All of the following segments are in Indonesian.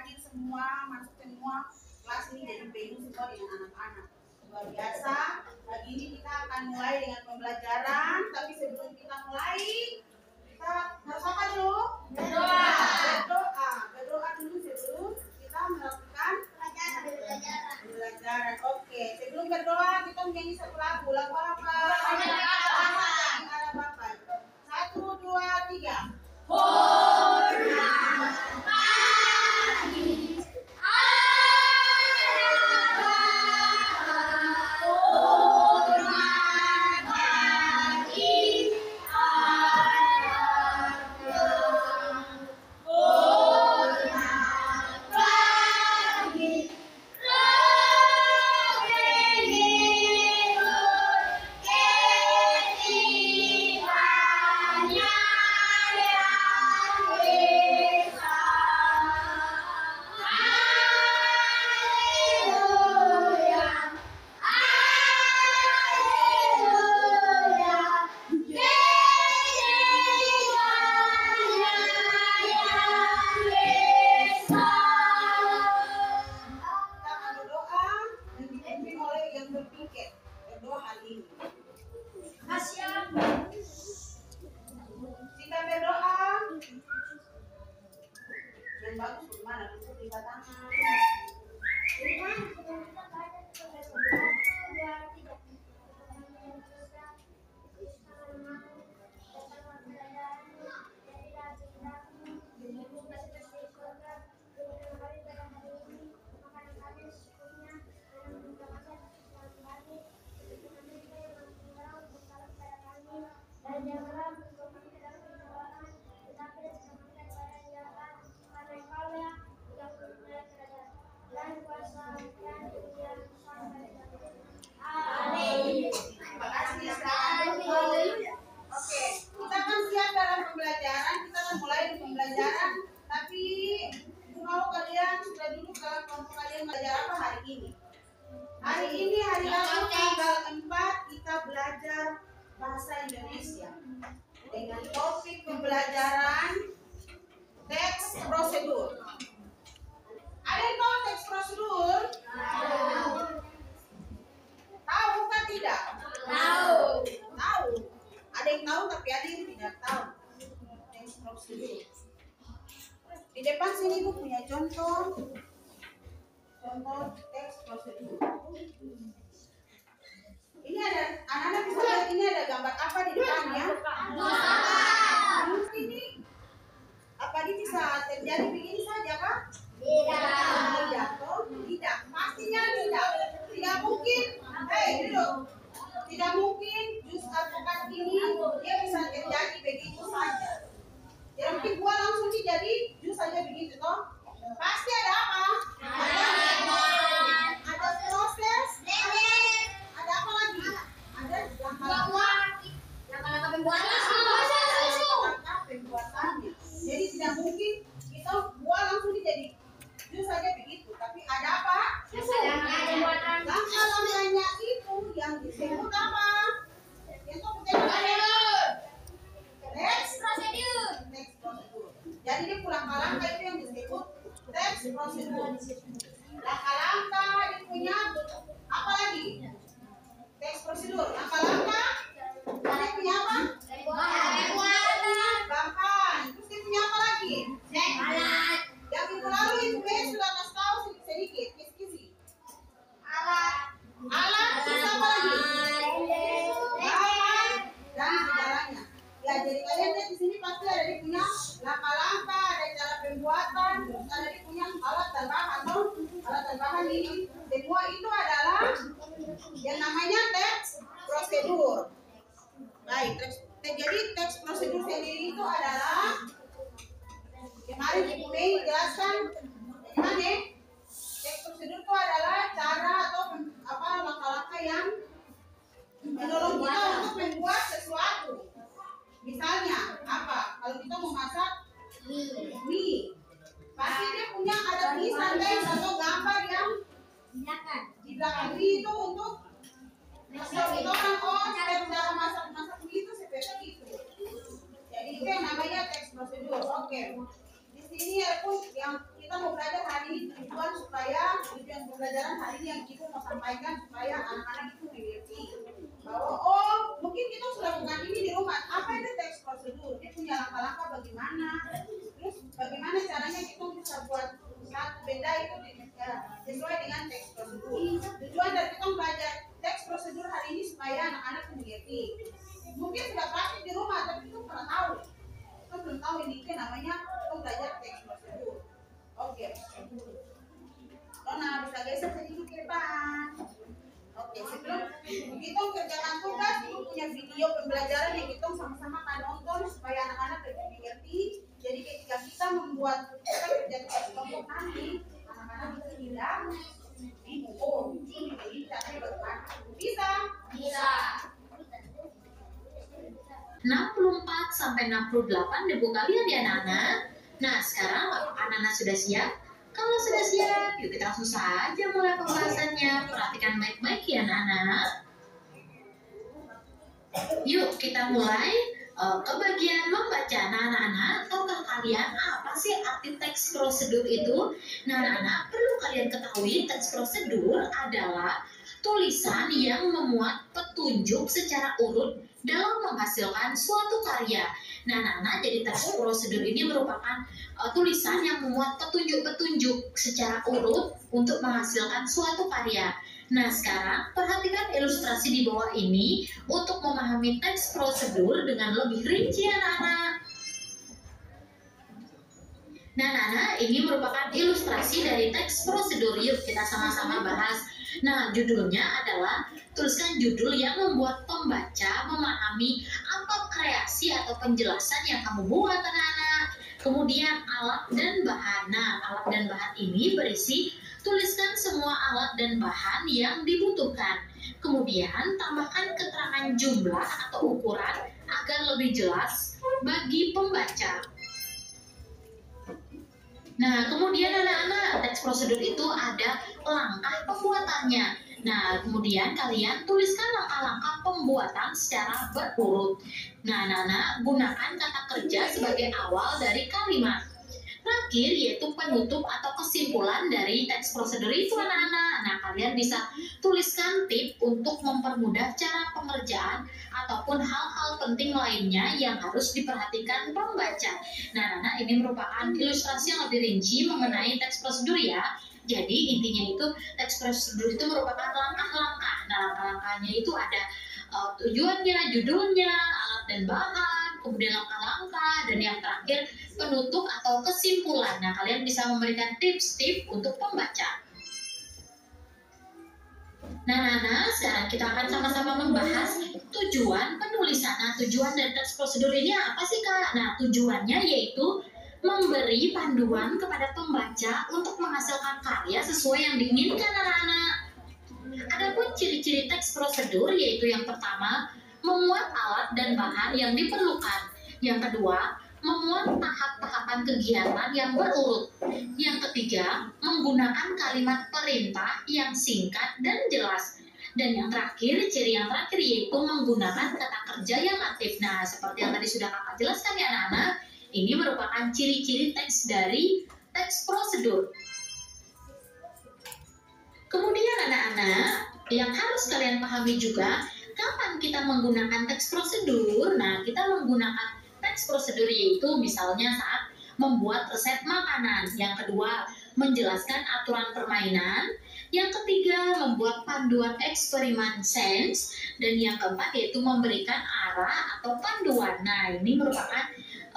hadir semua, masuk semua. Kelas ini jadi penuh semua dengan anak-anak. Luar biasa. Pagi ini kita akan mulai dengan pembelajaran. Tapi sebelum kita mulai, kita harus apa dulu? Berdoa. Berdoa dulu sebelum kita melakukan pembelajaran. Oke, sebelum berdoa kita menyanyi satu lagu. Lagu apa? Arah Bapak. 1, 2, 3. Hormat pagi. Dengan topik pembelajaran teks prosedur. Ada yang tahu teks prosedur? Tahu kan tidak? Tahu. Tahu. Ada yang tahu tapi ada yang tidak tahu teks prosedur. Di depan sini Ibu punya contoh teks prosedur. Ini ada, anak-anak bisa lihat ini ada gambar apa di depannya? Ini apa ini bisa terjadi begini saja kah? Tidak. Tidak. Pastinya tidak. Tidak mungkin. Duduk. Tidak mungkin jus alpukat ini dia bisa terjadi begitu saja. Tidak mungkin buah langsung jadi jus saja begitu toh. Pasti ada apa? Ada proses. Ada apa lagi? Ada langkah-langkah pembuatannya. Jadi tidak mungkin kita buah langsung jadi jus saja begitu. Tapi ada apa? Langkah-langkahnya itu yang disebut apa? Itu teks prosedur. Jadi dia langkah-langkah itu yang disebut teks prosedur. Langkah-langkah dia punya apa lagi? Teks prosedur. Langkah-langkah dia punya apa? Bahan. Terus dia punya apa lagi? Alat. Yang minggu lalu Ibu sudah kasih tahu sedikit. Kisi-kisi. Alat. Terus apa lagi? Bahan dan segalanya. Ya, jadi kalian lihat di sini pasti ada dia punya langkah-langkah, ada cara pembuatan, terus ada dia punya alat dan bahan. Alat dan bahan ini semua itu adalah yang namanya teks prosedur. Baik, jadi teks prosedur sendiri itu adalah kemarin Ibu Mei jelaskan bagaimana teks prosedur itu adalah cara atau apa langkah-langkah yang menolong kita untuk membuat sesuatu. Misalnya apa? Kalau kita mau masak mie, pasti dia punya ada tulisan teks atau gambar yang di belakang mie itu untuk kita kan cara masak mie itu seperti itu. Jadi itu yang namanya teks prosedur. Oke. Di sini ya pun yang kita mau belajar hari ini tujuan pembelajaran hari ini yang Ibu mau sampaikan supaya anak-anak itu mengerti bahwa mungkin kita sudah bukan ini di rumah. Apa itu teks prosedur? Dia punya langkah-langkah bagaimana? Terus bagaimana caranya kita bisa buat satu benda itu sesuai dengan teks prosedur. Tujuan dari kita belajar teks prosedur hari ini supaya anak-anak mengerti. Mungkin sudah praktik di rumah tapi itu pernah tahu. Kita belum tahu ini namanya kita belajar teks prosedur. Oke. Nah, bisa geser sedikit ke depan. Oke, sebelum kita kerjakan tugas, kita punya video pembelajaran yang kita sama-sama akan nonton supaya anak-anak lebih mengerti. Jadi ketika kita membuat kerja kelompok nanti, anak-anak itu tidak bingung. Jadi caranya bagaimana? Bisa. 64 sampai 68 debu kalian ya anak-anak. Nah, sekarang anak-anak sudah siap? Kalau sudah siap, yuk kita langsung saja mulai pembahasannya. Perhatikan baik-baik ya anak-anak. Yuk kita mulai ke bagian membaca. Nah anak-anak, tahukah kalian apa sih arti teks prosedur itu? Nah anak-anak, perlu kalian ketahui teks prosedur adalah tulisan yang memuat petunjuk secara urut dalam menghasilkan suatu karya. Nah anak-anak, jadi teks prosedur ini merupakan tulisan yang memuat petunjuk-petunjuk secara urut untuk menghasilkan suatu karya. Nah sekarang perhatikan ilustrasi di bawah ini untuk memahami teks prosedur dengan lebih rinci anak-anak. Nah anak-anak, ini merupakan ilustrasi dari teks prosedur. Yuk kita sama-sama bahas. Nah judulnya adalah tuliskan judul yang membuat pembaca memahami apa kreasi atau penjelasan yang kamu buat anak-anak. Kemudian alat dan bahan. Nah alat dan bahan ini berisi tuliskan semua alat dan bahan yang dibutuhkan. Kemudian tambahkan keterangan jumlah atau ukuran agar lebih jelas bagi pembaca. Nah, kemudian anak-anak, teks prosedur itu ada langkah pembuatannya. Nah, kemudian kalian tuliskan langkah-langkah pembuatan secara berurut. Nah, anak-anak, gunakan kata kerja sebagai awal dari kalimat. Terakhir yaitu penutup atau kesimpulan dari teks prosedur itu anak-anak. Nah kalian bisa tuliskan tips untuk mempermudah cara pengerjaan ataupun hal-hal penting lainnya yang harus diperhatikan pembaca. Nah anak-anak, ini merupakan ilustrasi yang lebih rinci mengenai teks prosedur ya. Jadi intinya itu teks prosedur itu merupakan langkah-langkah. Nah langkah-langkahnya itu ada tujuannya, judulnya, alat dan bahan, kemudian langkah-langkah, dan yang terakhir penutup atau kesimpulan. Nah kalian bisa memberikan tips-tips untuk pembaca. Nah, sekarang kita akan sama-sama membahas tujuan penulisan. Nah tujuan dari teks prosedur ini apa sih Kak? Nah tujuannya yaitu memberi panduan kepada pembaca untuk menghasilkan karya sesuai yang diinginkan anak-anak. Adapun ciri-ciri teks prosedur yaitu yang pertama, memuat alat dan bahan yang diperlukan. Yang kedua, memuat tahap-tahapan kegiatan yang berurut. Yang ketiga, menggunakan kalimat perintah yang singkat dan jelas. Dan yang terakhir, ciri yang terakhir yaitu menggunakan kata kerja yang aktif. Nah, seperti yang tadi sudah Kakak jelaskan ya anak-anak, ini merupakan ciri-ciri teks dari teks prosedur. Kemudian anak-anak, yang harus kalian pahami juga, kapan kita menggunakan teks prosedur? Nah, kita menggunakan teks prosedur yaitu misalnya saat membuat resep makanan. Yang kedua, menjelaskan aturan permainan. Yang ketiga, membuat panduan eksperimen sains. Dan yang keempat yaitu memberikan arah atau panduan. Nah, ini merupakan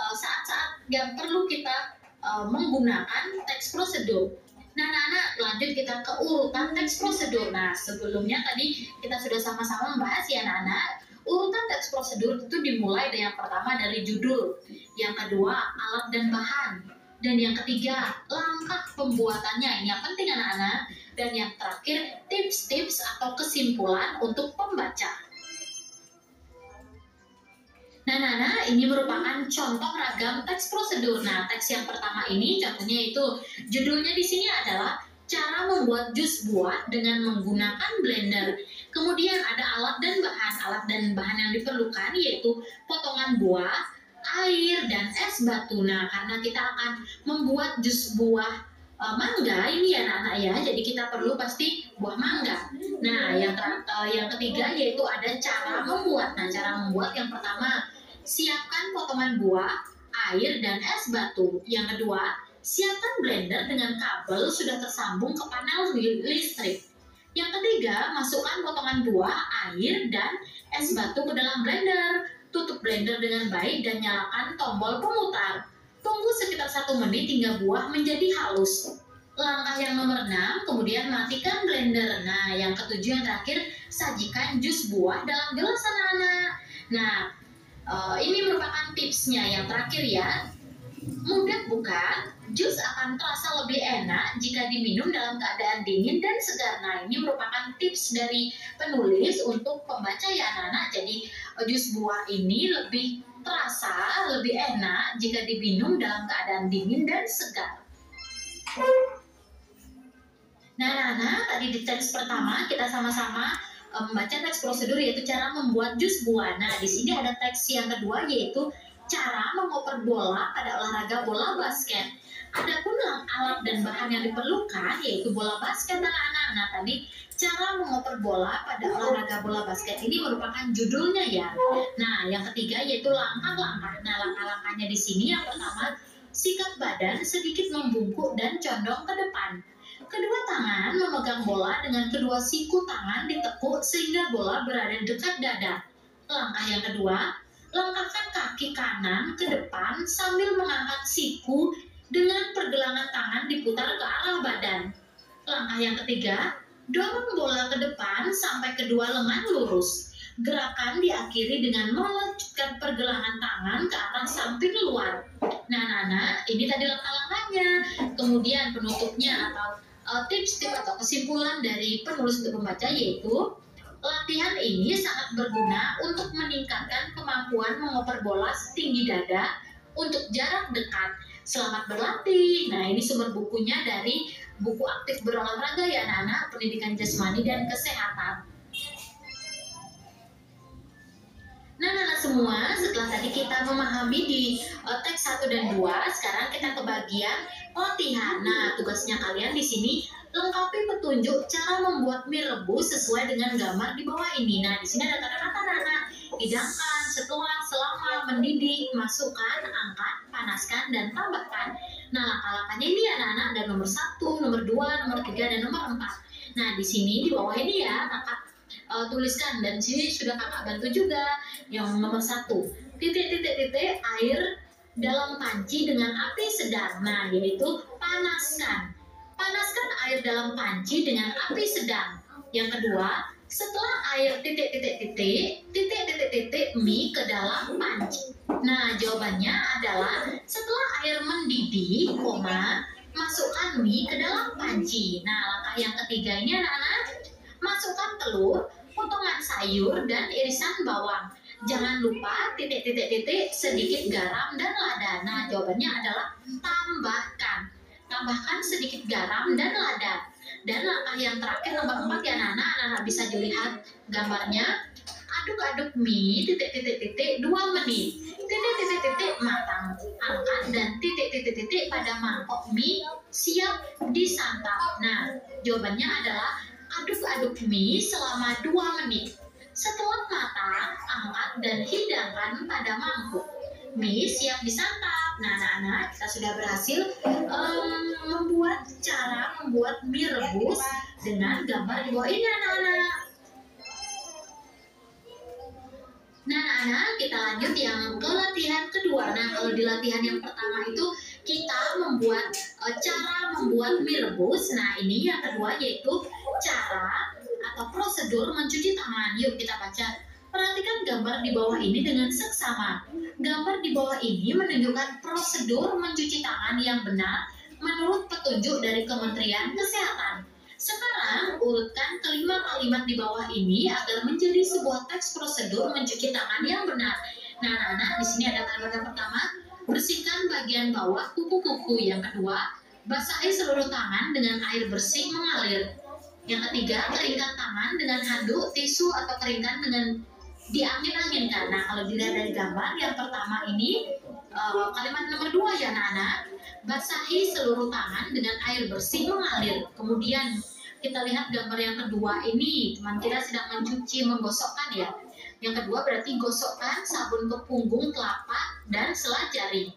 saat-saat yang perlu kita menggunakan teks prosedur. Nah anak-anak, lanjut kita ke urutan teks prosedur. Nah sebelumnya tadi kita sudah sama-sama membahas ya anak-anak, urutan teks prosedur itu dimulai dari yang pertama dari judul, yang kedua alat dan bahan, dan yang ketiga langkah pembuatannya, ini yang penting anak-anak, dan yang terakhir tips-tips atau kesimpulan untuk pembaca. Nah, Nana, ini merupakan contoh ragam teks prosedur. Nah, teks yang pertama ini contohnya itu judulnya di sini adalah cara membuat jus buah dengan menggunakan blender. Kemudian ada alat dan bahan. Alat dan bahan yang diperlukan yaitu potongan buah, air, dan es batu. Nah, karena kita akan membuat jus buah mangga ini ya anak-anak ya, jadi kita perlu pasti buah mangga. Nah, yang ketiga yaitu ada cara membuat. Nah, cara membuat yang pertama, siapkan potongan buah, air, dan es batu. Yang kedua, siapkan blender dengan kabel sudah tersambung ke panel listrik. Yang ketiga, masukkan potongan buah, air, dan es batu ke dalam blender. Tutup blender dengan baik dan nyalakan tombol pemutar. Tunggu sekitar 1 menit hingga buah menjadi halus. Langkah yang nomor 6, kemudian matikan blender. Nah, yang ketujuh yang terakhir, sajikan jus buah dalam gelas anak-anak. Nah, ini merupakan tipsnya yang terakhir ya. Mudah bukan? Jus akan terasa lebih enak jika diminum dalam keadaan dingin dan segar. Nah, ini merupakan tips dari penulis untuk pembaca ya anak-anak. Jadi, jus buah ini lebih terasa, lebih enak jika diminum dalam keadaan dingin dan segar. Nah, anak-anak, tadi di teks pertama kita sama-sama membaca teks prosedur yaitu cara membuat jus buah. Nah, di sini ada teks yang kedua yaitu cara mengoper bola pada olahraga bola basket. Adapun alat dan bahan yang diperlukan yaitu bola basket anak-anak. Nah, tadi cara mengoper bola pada olahraga bola basket ini merupakan judulnya ya. Nah, yang ketiga yaitu langkah-langkah. Nah, langkah-langkahnya di sini yang pertama, sikat badan sedikit membungkuk dan condong ke depan. Kedua tangan memegang bola dengan kedua siku tangan ditekuk sehingga bola berada dekat dada. Langkah yang kedua, langkahkan kaki kanan ke depan sambil mengangkat siku dengan pergelangan tangan diputar ke arah badan. Langkah yang ketiga, dorong bola ke depan sampai kedua lengan lurus. Gerakan diakhiri dengan melanjutkan pergelangan tangan ke arah samping luar. Nah, anak-anak, ini tadi langkah-langkahnya. Kemudian penutupnya atau tips-tips atau kesimpulan dari penulis untuk membaca yaitu latihan ini sangat berguna untuk meningkatkan kemampuan mengoper bola setinggi dada untuk jarak dekat. Selamat berlatih. Nah, ini sumber bukunya dari buku aktif berolahraga ya anak-anak, pendidikan jasmani dan kesehatan. Nah, anak-anak semua, setelah tadi kita memahami di teks 1 dan 2, sekarang kita ke bagian latihan. Nah, tugasnya kalian di sini lengkapi petunjuk cara membuat mie rebus sesuai dengan gambar di bawah ini. Nah, di sini ada kata-kata anak-anak. Hidangkan, setelah, selama, mendidih, masukkan, angkat, panaskan, dan tambahkan. Nah, langkah-langkahnya ini anak-anak ada nomor 1, nomor 2, nomor 3, dan nomor 4. Nah, di sini di bawah ini ya, kakak tuliskan dan sini sudah kakak bantu juga. Yang nomor 1, titik-titik-titik air dalam panci dengan api sedang. Nah, yaitu panaskan. Panaskan air dalam panci dengan api sedang. Yang kedua, setelah air titik-titik-titik mie ke dalam panci. Nah, jawabannya adalah setelah air mendidih, masukkan mie ke dalam panci. Nah, langkah yang ketiga ini anak-anak, masukkan telur, potongan sayur, dan irisan bawang. Jangan lupa titik-titik-titik sedikit garam dan lada. Nah, jawabannya adalah tambahkan. Tambahkan sedikit garam dan lada. Dan langkah yang terakhir nomor 4 ya anak-anak bisa dilihat gambarnya. Aduk-aduk mie titik-titik-titik 2 menit. Titik-titik-titik matang. Angkat dan titik-titik-titik pada mangkok mie siap disantap. Nah, jawabannya adalah aduk-aduk mie selama 2 menit. Setelah matang, angkat dan hidangkan pada mangkuk. Mie siap disantap. Nah, anak-anak, kita sudah berhasil membuat mie rebus dengan gambar di bawah ini anak-anak. Nah, anak-anak, kita lanjut yang ke latihan kedua. Nah, kalau di latihan yang pertama itu kita membuat cara membuat mie rebus. Nah, ini yang kedua yaitu cara atau prosedur mencuci tangan. Yuk kita baca. Perhatikan gambar di bawah ini dengan seksama. Gambar di bawah ini menunjukkan prosedur mencuci tangan yang benar menurut petunjuk dari Kementerian Kesehatan. Sekarang urutkan kelima kalimat di bawah ini agar menjadi sebuah teks prosedur mencuci tangan yang benar. Nah, anak-anak, di sini ada kalimat yang pertama, bersihkan bagian bawah kuku-kuku. Yang kedua, basahi seluruh tangan dengan air bersih mengalir. Yang ketiga, keringkan tangan dengan handuk, tisu, atau keringkan dengan diangin-anginkan. Nah, kalau dilihat dari gambar yang pertama ini kalimat nomor 2 ya anak-anak. basahi seluruh tangan dengan air bersih mengalir. Kemudian kita lihat gambar yang kedua ini, teman kita sedang mencuci, menggosokkan ya. Yang kedua berarti gosokkan sabun ke punggung, telapak, dan sela jari.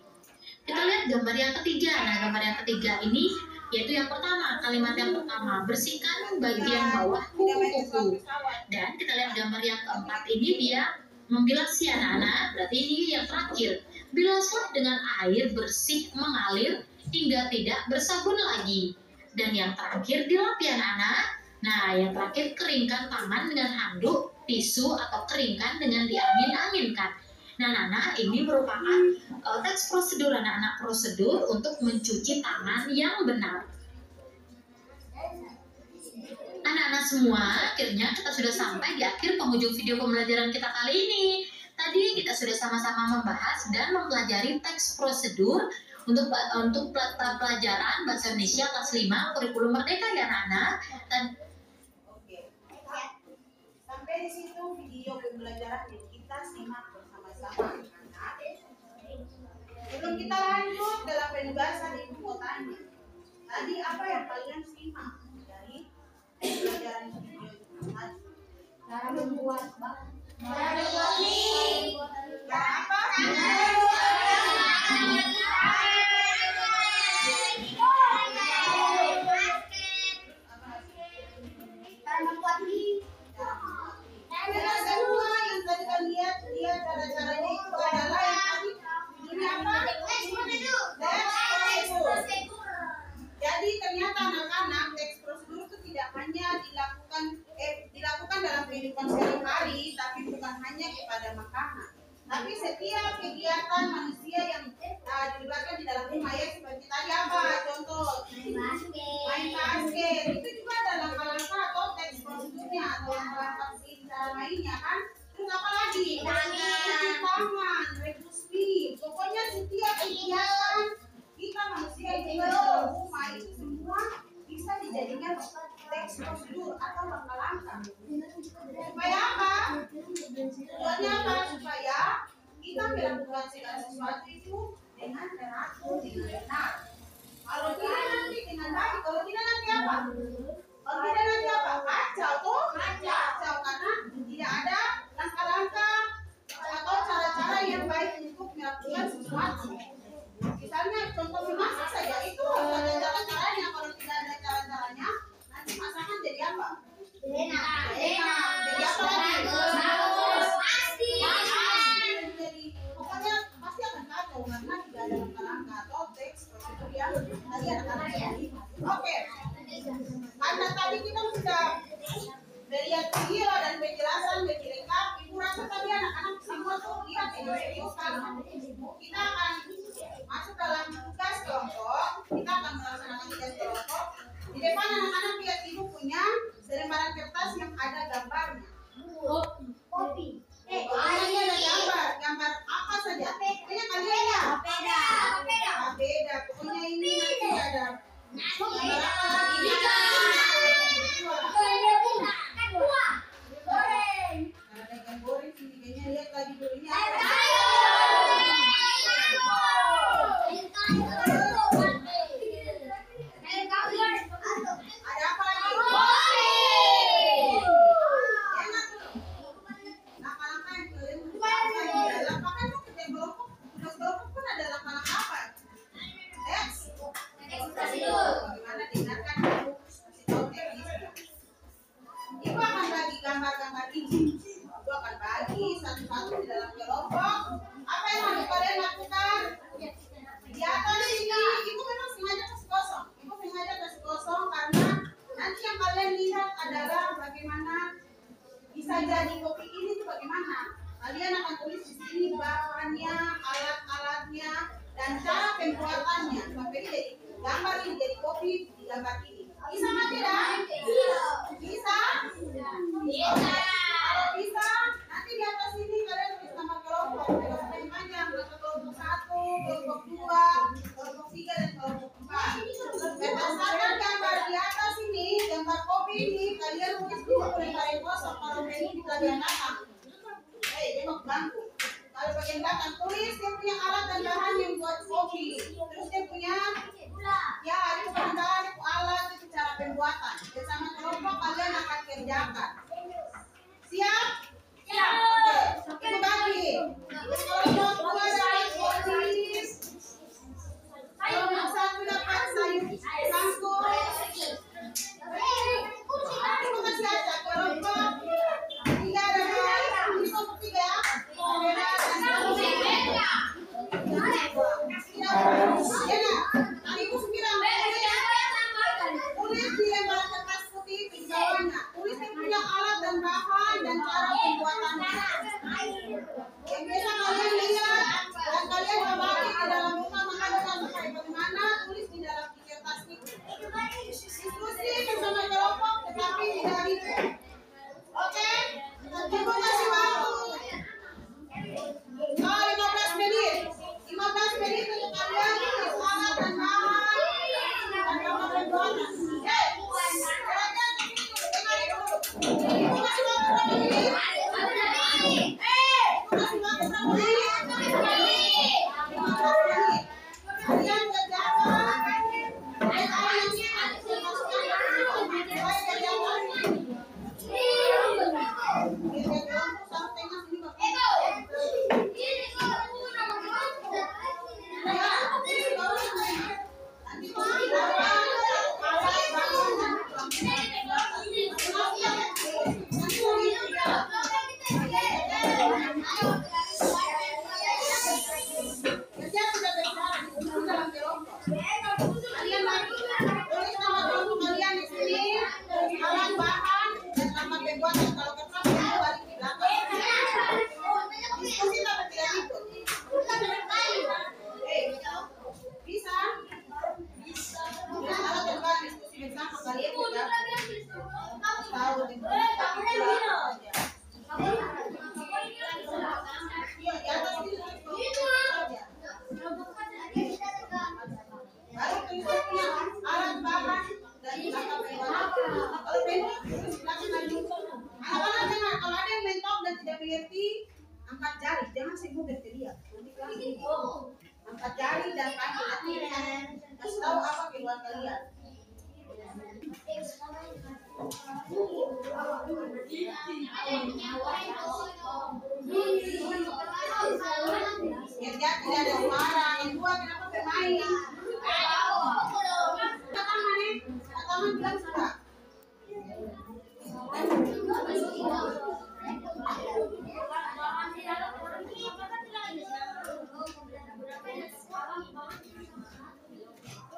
Kita lihat gambar yang ketiga. Nah, gambar yang ketiga ini yaitu yang pertama, kalimat yang pertama, bersihkan bagian bawah kuku-kuku. Dan kita lihat gambar yang keempat ini dia membilas ya anak-anak, berarti ini yang terakhir. Bilaslah dengan air bersih mengalir hingga tidak bersabun lagi. Dan yang terakhir dilap ya anak-anak. Nah, yang terakhir keringkan tangan dengan handuk, tisu, atau keringkan dengan diangin-anginkan. Nah, anak-anak, ini merupakan teks prosedur anak-anak, prosedur untuk mencuci tangan yang benar. Anak-anak semua, akhirnya kita sudah sampai di akhir penghujung video pembelajaran kita kali ini. Tadi kita sudah sama-sama membahas dan mempelajari teks prosedur untuk pelajaran Bahasa Indonesia kelas 5 kurikulum merdeka ya anak-anak. Dan Oke. Sampai di situ video pembelajaran yang kita simak bersama-sama. Sebelum kita lanjut dalam penugasan ibu kotanya, tadi apa yang kalian simak dari pelajaran video tadi? Cara membuat cara apa? Dan semua yang tadi kalian lihat cara-caranya itu adalah yang tadi ini apa? Teks prosedur. Jadi ternyata anak-anak teks prosedur itu tidak hanya dilakukan dalam kehidupan sehari-hari, tapi bukan hanya kepada makanan. Tapi setiap kegiatan manusia yang dilibatkan di dalam rumah ya, seperti tadi apa? Contoh main basket itu juga ada langkah-langkah atau teks prosedurnya atau langkah-langkah cara mainnya kan. Terus apa lagi? Cuci tangan, rebus mie. Pokoknya setiap kegiatan kita manusia yang tinggal di dalam rumah itu semua bisa dijadikan teks prosedur atau langkah-langkah. Supaya apa? Tujuannya apa? Supaya kita melakukan segala sesuatu itu dengan teratur, dengan benar. Kalau tidak nanti dengan baik, kalau tidak nanti apa? Kalau tidak nanti apa? Kacau tuh, kacau karena tidak ada langkah-langkah atau cara-cara yang baik untuk melakukan sesuatu. Misalnya contoh memasak saja itu harus ada cara-caranya. Kalau tidak ada cara-caranya, nanti masakan jadi apa? Enak. Jadi apa lagi? Jadi pokoknya pasti akan kacau karena tidak ada langkah-langkah atau teks prosedur yang tadi anak-anak jadi. Oke. Karena tadi kita sudah melihat video dan penjelasan lebih lengkap, ibu rasa tadi anak-anak semua tuh lihat ini serius kan? Kita akan masuk dalam tugas kelompok. Kita akan melaksanakan tugas kelompok. Di depan anak-anak lihat ibu punya selembaran kertas yang ada gambarnya. Kopi. Ini ada gambar apa saja? Pokoknya kalian ya. Beda. Pokoknya ini nanti ada gambar apa lagi? Ada ikan goreng sini kayaknya lihat lagi dulu ini apa? Ada apa lagi? Enak tuh. Langkah-langkah yang kalian lakukan tuh kerja kelompok. Tugas kelompok pun ada langkah-langkah apa? Teks prosedur. Bagaimana dengarkan ibu kasih tahu teknisnya. Ibu akan bagi gambar-gambar ini. Ibu akan bagi satu-satu di dalam kelompok. Apa yang harus kalian lakukan? Di atas ini, ibu memang sengaja kasih kosong. Ibu sengaja kasih kosong karena nanti yang kalian lihat adalah bagaimana bisa jadi kopi ini tuh bagaimana. Kalian akan tulis di sini bahannya, alat-alatnya, dan cara pembuatannya. Sampai ini jadi gambar ini jadi kopi di gambar ini. Bisa nggak tidak? Bisa? Kalau bisa, nanti di atas ini kalian tulis nama kelompok. Kelompok yang panjang, kelompok 1, kelompok 2, kelompok 3, dan kelompok 4. Berdasarkan gambar di atas ini, gambar kopi ini, kalian tulis dulu lembaran kosong. Kalau ini kalian datang. Tengok bangku. Kalau bagian belakang tulis dia punya alat dan bahan yang buat kopi. Terus dia punya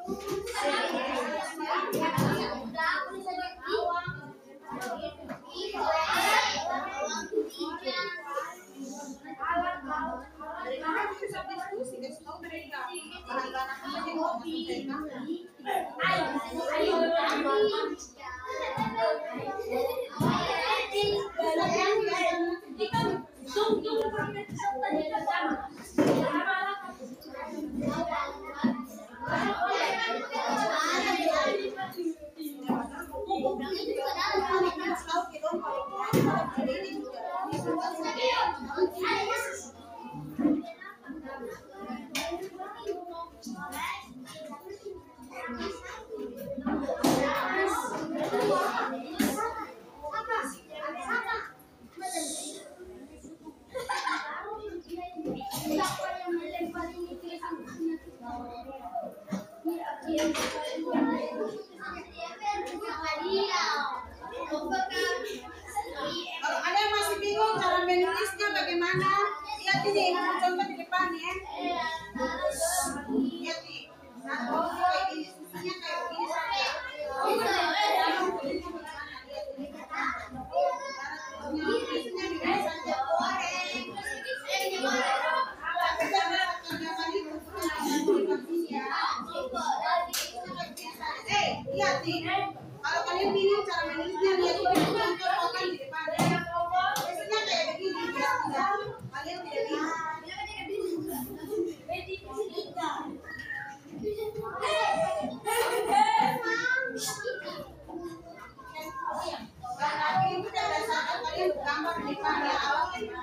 Bisa diskusi, kasih tahu mereka bahan-bahan apa aja yang mau masuk Kalau ada yang masih bingung cara menulisnya bagaimana, lihat ini contoh di depan ya. Lihat nih, nah kayak gini, susunya kayak begini saja. Susunya begini saja. Lihat nih, kalau kalian bingung cara menulisnya, lihat ini contoh kan di depan. Biasanya kayak begini, biar tidak kalian tidak bingung. Karena itu pada saat kalian gambar di depan ya awalnya.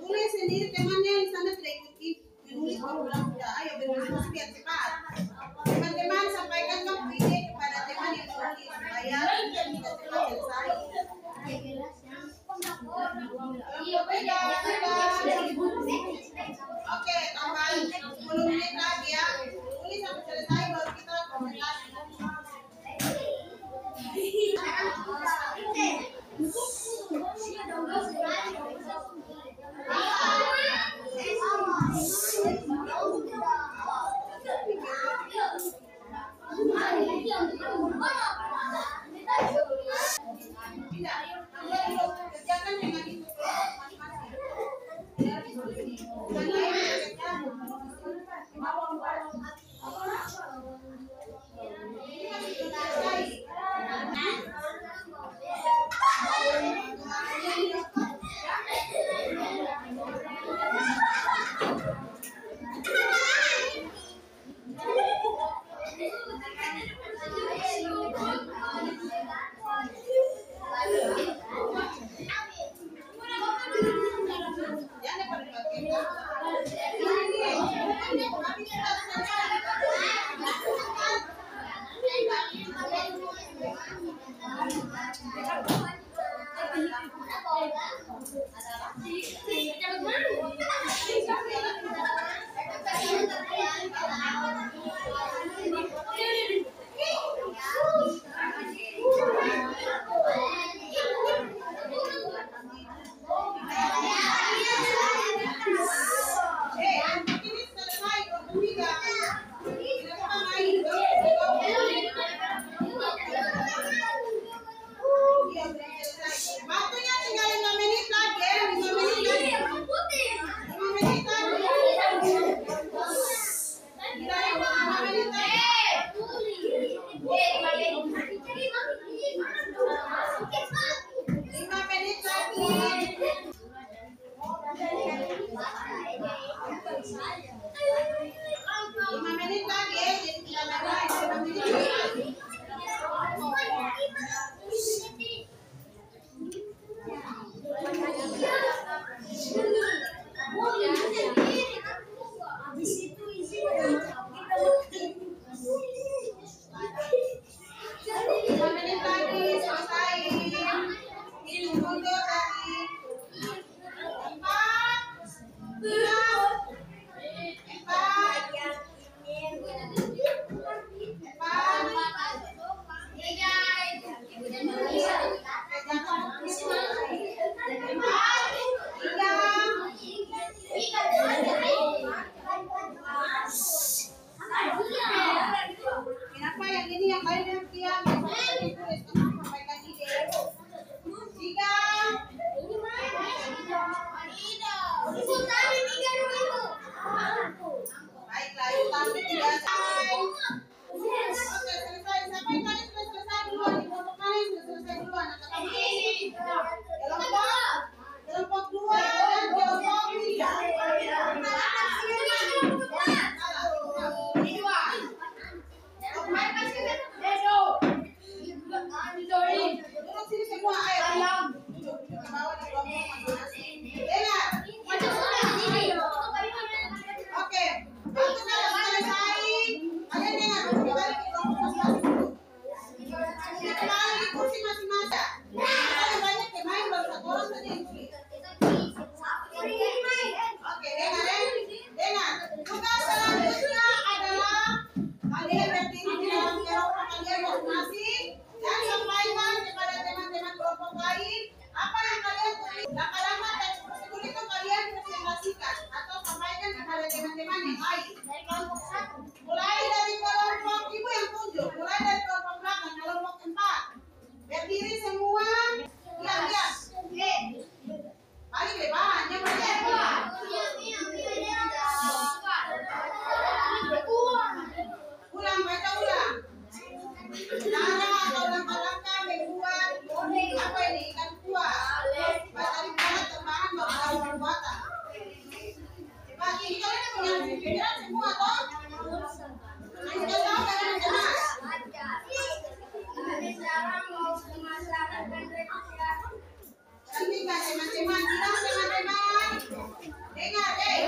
Tulis sendiri temannya di sana tidak ikuti menulis berulang sudah. Ayo berdiskusi biar cepat. Teman-teman sampaikan kamu ide kepada teman yang menulis supaya kita bisa cepat selesai. Oke, tambahan 10 menit lagi ya. Tulis sampai selesai baru kita komentasi. Kerjakan dengan itu jangan pada pakai 5 menit lagi ya, jadi tidak lama 5 menit lagi. Kenapa yang ini yang lain yang diam? Sampaikan ide. 3. Baiklah, itu tadi 3 selesai. Oke, selesai. Siapa yang tadi sudah selesai duluan? Kelompok mana yang sudah selesai duluan? Kelompok 2 dan kelompok 3. Duduk sini semua, ayo. Duduk ke bawah di kelompok masing-masing. Dengar. Oke, waktu sudah selesai. Kalian dengar, kembali ke kelompok masing-masing dulu. Kembali di kursi masing-masing. Kalian banyak pemain, baru 1 orang saja yang sulit. Oke, dengar. Tugas selanjutnya adalah kalian berdiri di dalam kelompok kalian masing-masing dan sampaikan kepada teman-teman kelompok lain apa yang kalian tulis. Lama-lama teks prosedur itu kalian presentasikan atau sampaikan kepada teman-teman yang lain. Mulai dari kelompok ibu yang tunjuk, mulai dari kelompok belakang, kelompok 4. Berdiri semua, diam. Balik lebarannya ulang, baca ulang. Cara atau langkah-langkah membuat apa ini ikan kuah. Baca di bawah tambahan baru pembuatan. Bagi kalian punya pikiran semua toh? Sudah tahu kan jelas? Nanti teman-teman bilang teman-teman. Dengar sudah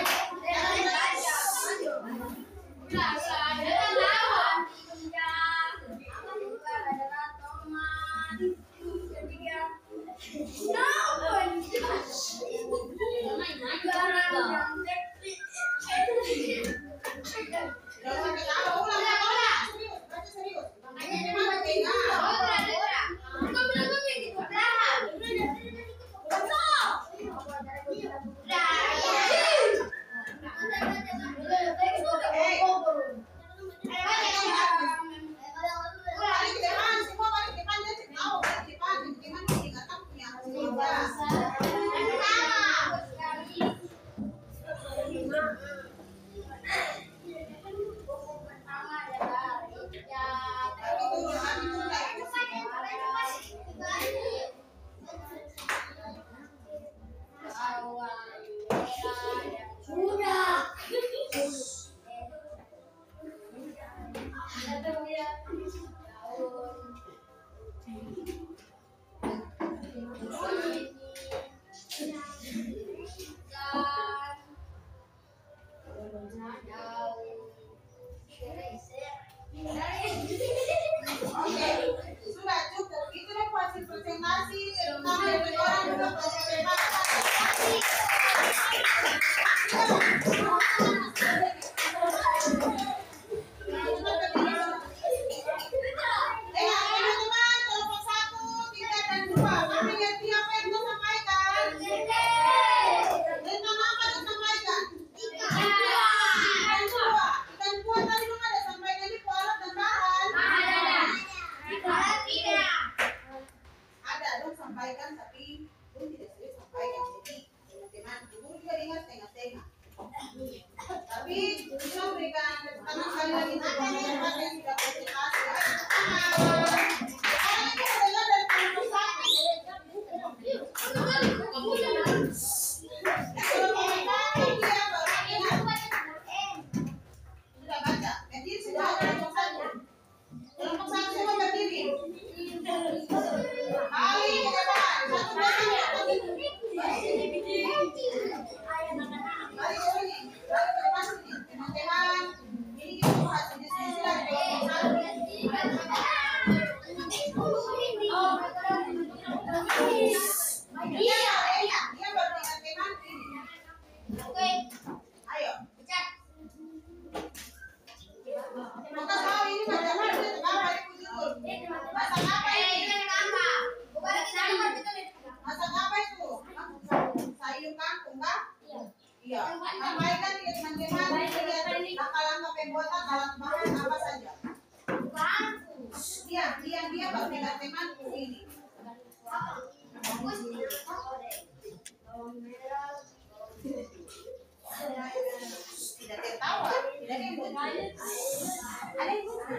cukup. Itu hasil presentasi. Sampaikan, tapi pun tidak sulit sampaikan. Jadi teman-teman ibu juga dengar tengah-tengah. Tapi kita berikan tepuk tangan sekali lagi untuk teman-teman yang sudah presentasi. Sekarang kita dengar dari kelompok 1. pembuatan alat bahan apa saja? Dia berbeda teman ini. Tidak tertawa, tidak yang lucu. Ada yang lucu.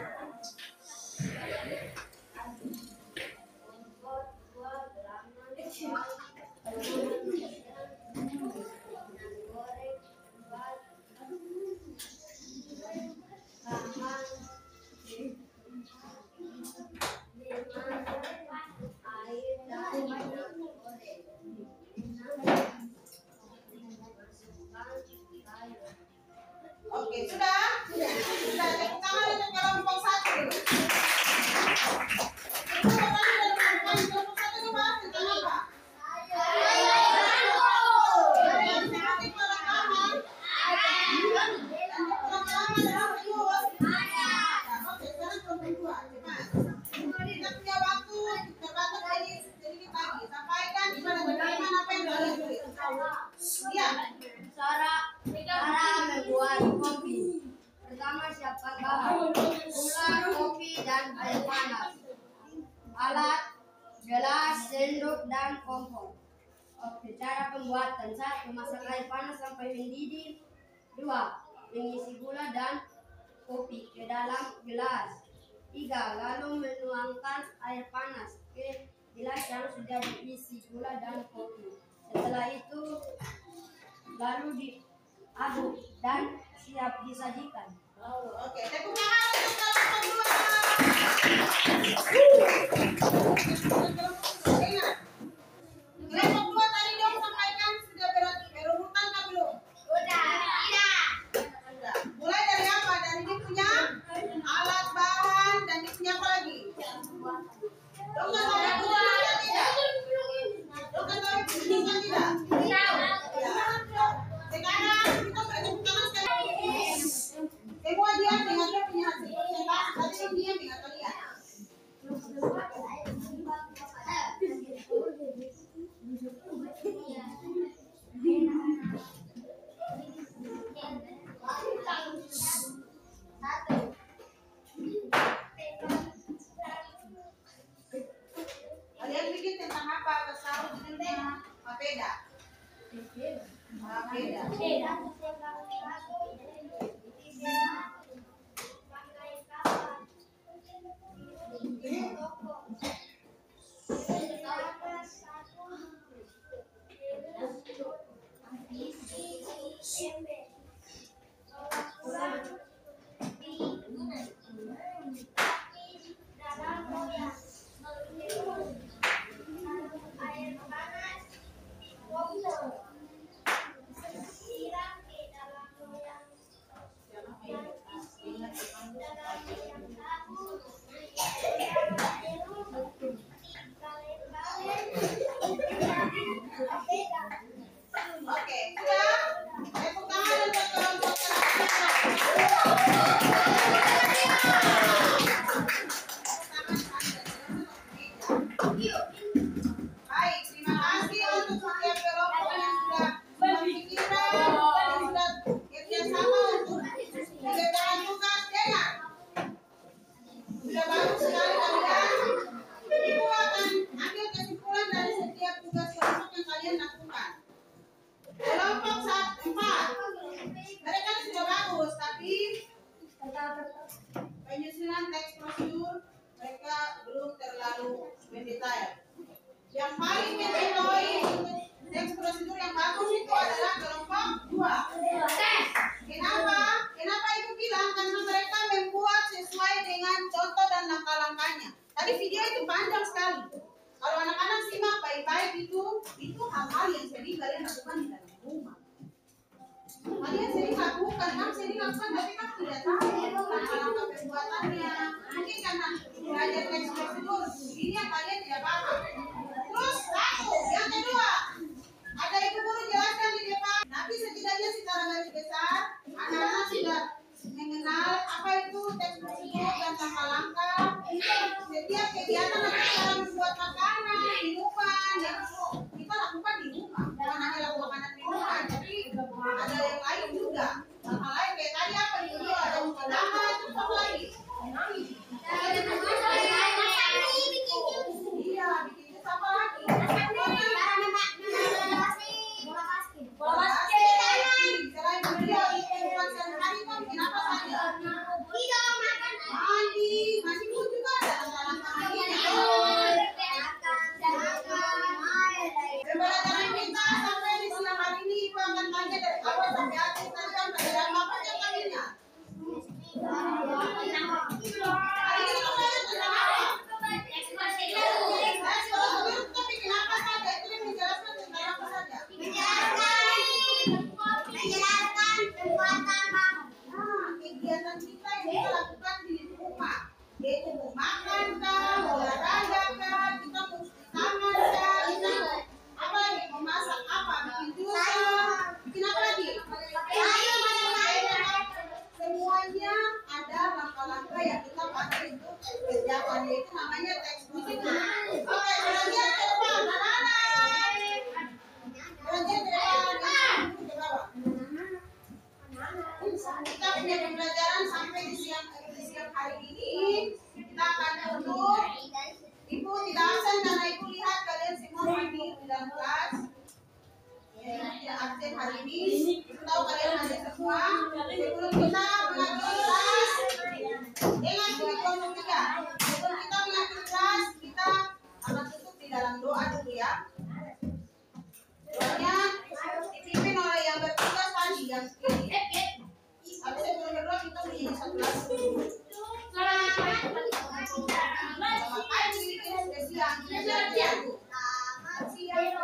Oke, sudah. Tepuk tangan untuk kelompok 1 dulu. Kelompok 1 itu bahas tentang apa? Kita punya waktu terbatas sedikit lagi. Sampaikan kepada teman-teman apa yang kalian tulis. Iya. Cara membuat kopi. Pertama, siapkan bahan: gula, kopi, dan air panas. Alat: gelas, sendok, dan kompor. Oke, cara pembuatan: 1. Masak air panas sampai mendidih. 2. Mengisi gula dan kopi ke dalam gelas. 3. Lalu menuangkan air panas ke gelas yang sudah diisi gula dan kopi. Setelah itu lalu diaduk dan siap disajikan. Oke, tepuk tangan untuk kelompok 2. Ingat, kelompok 2 tadi dong sampaikan sudah berurutan kan belum? Sudah. Sudah. Mulai dari apa? Dari dia punya alat bahan dan dia punya apa lagi? Dong nggak tahu yang punya tidak? Dong nggak tahu yang punya tidak? Sekarang kita tepuk tangan sekali. Semua dia dengan dia punya hasil persentase. Tadi dia dengan kalian. Kalian bikin tentang apa? Tahu judulnya papeda. Papeda. Oke, sudah. Tepuk tangan untuk kelompok 1. Baik, terima kasih untuk setiap kelompok yang sudah berpikiran dan sudah kerjasama untuk mengerjakan tugas. Dengar, sudah bagus sekali kalian. Ibu akan ambil kesimpulan dari setiap tugas kelompok yang kalian lakukan. Kelompok 4, mereka sudah bagus, tapi penyusunan teks prosedur mereka belum terlalu mendetail. Yang paling mendetail untuk teks prosedur yang bagus itu adalah kelompok 2. Kenapa? Kenapa ibu bilang? Karena mereka membuat sesuai dengan contoh dan langkah-langkahnya. Tadi video itu panjang sekali. Kalau anak-anak simak baik-baik itu hal-hal yang sering kalian lakukan di dalam rumah. Kalian sering lakukan, tapi kan tidak tahu langkah-langkah pembuatannya. Mungkin karena belajar teks prosedur, ini yang kalian tidak paham. Terus 1, yang kedua, ada ibu guru jelaskan di depan. Tapi setidaknya secara garis besar, anak-anak sudah mengenal apa itu teks prosedur dan langkah-langkah. Setiap kegiatan atau cara membuat makanan, minuman, yang kita lakukan di rumah. Bukan hanya lakukan makanan minuman, tapi ada yang lain juga. Hal-hal lain kayak tadi apa itu ada kita punya pembelajaran sampai di siang hari ini. Kita akan tutup. Ibu tidak absen karena ibu lihat kalian semua hadir di dalam kelas. Tidak absen hari ini. Ibu tahu kalian hadir semua. Sebelum kita mengakhiri kelas, dengan kurikulum 3. Sebelum kita mengakhiri kelas, kita akan tutup di dalam doa dulu ya. Doanya dipimpin oleh yang bertugas tadi yang kiri. Tapi sebelum berdoa kita menyanyi satu lagu. Selamat siang.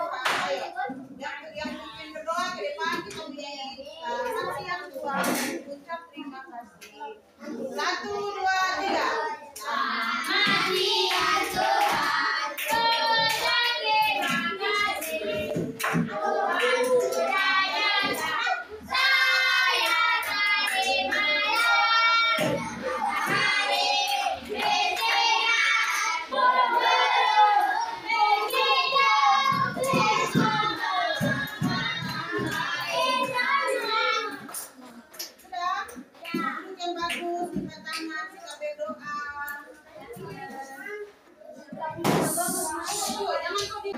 Yang mungkin berdoa ke depan kita menyanyi selamat siang Tuhan. Ucap terima kasih. 1, 2, 3. Selamat siang Tuhan, ucap terima kasih. Tuhan sudah datang, saya terima ya. Matahari bersinar, burung berkilau, bersama Sudah? Duduk yang bagus, lima tangan, kita berdoa. Jangan kau di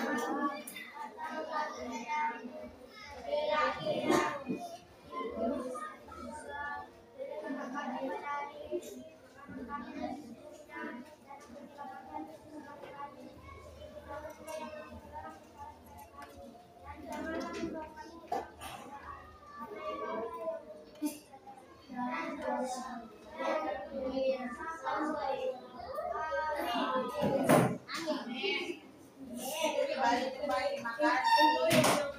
Terima kasih.